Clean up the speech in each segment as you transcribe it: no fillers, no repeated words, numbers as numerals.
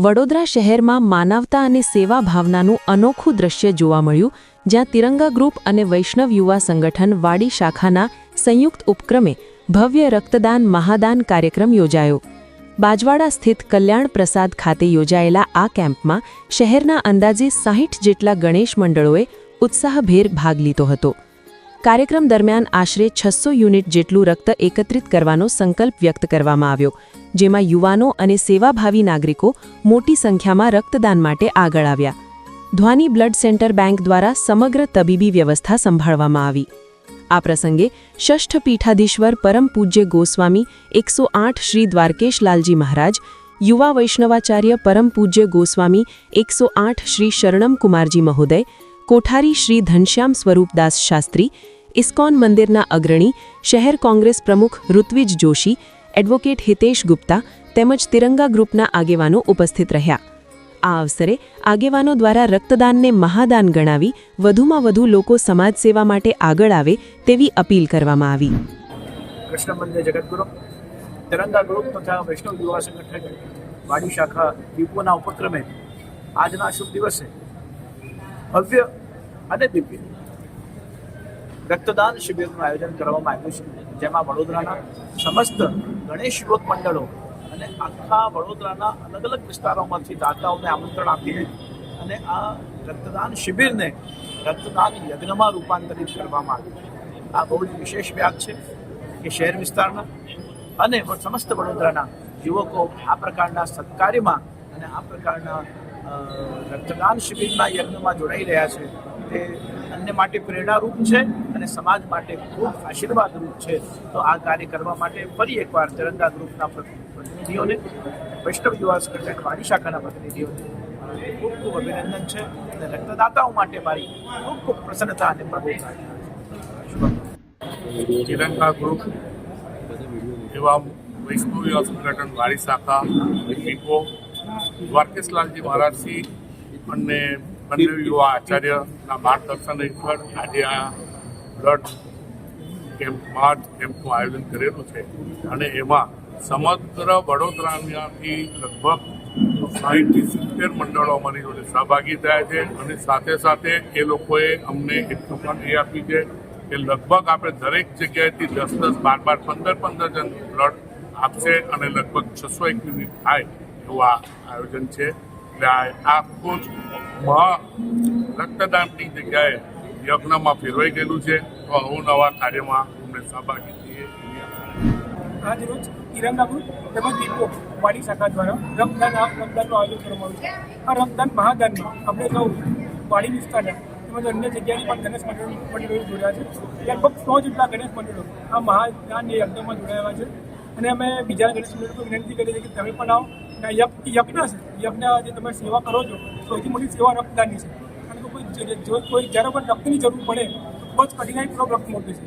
વડોદરા શહેરમાં માનવતા અને સેવા ભાવનાનું અનોખું દ્રશ્ય જોવા મળ્યું, જ્યાં તિરંગા ગ્રુપ અને વૈષ્ણવ યુવા સંગઠન વાડી શાખાના સંયુક્ત ઉપક્રમે ભવ્ય રક્તદાન મહાદાન કાર્યક્રમ યોજાયો. બાજવાડા સ્થિત કલ્યાણ પ્રસાદ ખાતે યોજાયેલા આ કેમ્પમાં શહેરના અંદાજે 60 જેટલા ગણેશ મંડળોએ ઉત્સાહભેર ભાગ લીધો હતો. કાર્યક્રમ દરમિયાન આશરે 600 યુનિટ જેટલું રક્ત એકત્રિત કરવાનો સંકલ્પ વ્યક્ત કરવામાં આવ્યો, જેમાં યુવાનો અને સેવાભાવી નાગરિકો મોટી સંખ્યામાં રક્તદાન માટે આગળ આવ્યા. ધ્વાની બ્લડ સેન્ટર બેંક દ્વારા સમગ્ર તબીબી વ્યવસ્થા સંભાળવામાં આવી. આ પ્રસંગે ષષ્ઠ પીઠાધીશ્વર પરમ પૂજ્ય ગોસ્વામી 108 શ્રી દ્વારકેશલાલજી મહારાજ, યુવા વૈષ્ણવાચાર્ય પરમ પૂજ્ય ગોસ્વામી 108 શ્રી શરણમ કુમારજી મહોદય, કોઠારી શ્રી ઘનશ્યામ સ્વરૂપદાસ શાસ્ત્રી, ઇસ્કોન મંદિરના અગ્રણી શહેર કોંગ્રેસ પ્રમુખ ઋત્વિજ જોશી, એડવોકેટ હિતેશ ગુપ્તા તેમજ તિરંગા ગ્રુપના આગેવાનો ઉપસ્થિત રહ્યા. આ અવસરે આગેવાનો દ્વારા રક્તદાનને મહાદાન ગણાવી વધુમાં વધુ લોકો સમાજ સેવા માટે આગળ આવે તેવી અપીલ કરવામાં આવી. કૃષ્ણ મંદિર જગતગુરુ તિરંગા ગ્રુપ તથા વૈષ્ણવ યુવા સંગઠન વાડી શાખા દીપોના ઉપક્રમે આજના શુભ દિવસે ભવ્ય અને દિવ્ય રક્તદાન શિબિરનું આયોજન કરવામાં આવ્યું છે, જેમાં વડોદરાના સમસ્ત ગણેશ યુવક મંડળો અને આખા વડોદરાના અલગ અલગ વિસ્તારોમાંથી દાતાઓને આમંત્રણ આપીને અને આ રક્તદાન શિબિરને રક્તદાન યજ્ઞમાં રૂપાંતરિત કરવામાં આવ્યું. આ બહુ જ વિશેષ વ્યાપ છે કે શહેર વિસ્તારના અને સમસ્ત વડોદરાના યુવકો આ પ્રકારના સત્કાર્યમાં અને આ પ્રકારના રક્તદાન શિબિરના યજ્ઞમાં જોડાઈ રહ્યા છે. તે અન્ય માટે પ્રેરણારૂપ છે અને સમાજ માટે ખૂબ આશીર્વાદરૂપ છે. તો આ કાર્ય કરવા માટે ફરી એકવાર તિરંગા ગ્રુપના પ્રતિનિધિઓને, વૈષ્ણવ યુવા સંગઠન વાડી શાખાના પ્રતિનિધિઓને ખૂબ ખૂબ અભિનંદન છે અને રક્તદાતાઓ માટે મારી ખૂબ ખૂબ પ્રસન્નતા અને પ્રભુતા. તિરંગા ગ્રુપ એવા વૈષ્ણવ યુવા સંગઠન વાડી શાખા દીપો દ્વારકેશલાલજી મહારાજશ્રી અને બંને યુવા આચાર્યના માર્ગદર્શન હેઠળ આજે આ બ્લડ કેમ્પનું આયોજન કરેલું છે અને એમાં સમગ્ર વડોદરામાંથી લગભગ 60-70 મંડળો અમારી જોડે સહભાગી થયા છે અને સાથે સાથે એ લોકોએ અમને એટલું પણ એ આપી છે કે લગભગ આપણે દરેક જગ્યાએથી 10-10, 12-12, 15-15 જણ બ્લડ આપશે અને લગભગ 601 યુનિટ થાય એવું આ આયોજન છે. એટલે આખું જ રક્તદાનની જગ્યાએ યજ્ઞમાં ફેરવાઈ ગયેલું છે. તો અવનવા કાર્યમાં અમને સહભાગી થઈએ. આજ રોજ તિરંગા ગ્રુપ તેમજ દીપો વાડી શાખા દ્વારા રક્તદાનનું આયોજન કરવામાં આવ્યું છે. આ રક્તદાન મહાદાનમાં આપણે સૌ વાડી વિસ્તારના તેમજ અન્ય જગ્યાની પણ ગણેશ મંડળો જોડ્યા છે. લગભગ 100 જેટલા ગણેશ મંડળો આ મહાદાનની યજ્ઞમાં જોડાયેલા છે અને અમે બીજા ગણેશ મંડળો વિનંતી કરીએ છીએ કે તમે પણ આવો. યજ્ઞ છે, યજ્ઞ જે તમે સેવા કરો છો સૌથી મોટી સેવા રક્તદાનની છે. અને કોઈ જ્યારે પણ રક્તની જરૂર પડે તો ખૂબ જ કઠિનાઈપૂર્વક રક્ત મોકલે છે.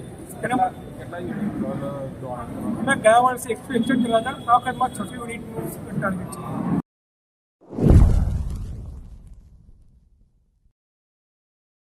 અમે ગયા વર્ષે 161 કર્યા હતા. આ વખતમાં 600 યુનિટનું ટાર્ગેટ છે.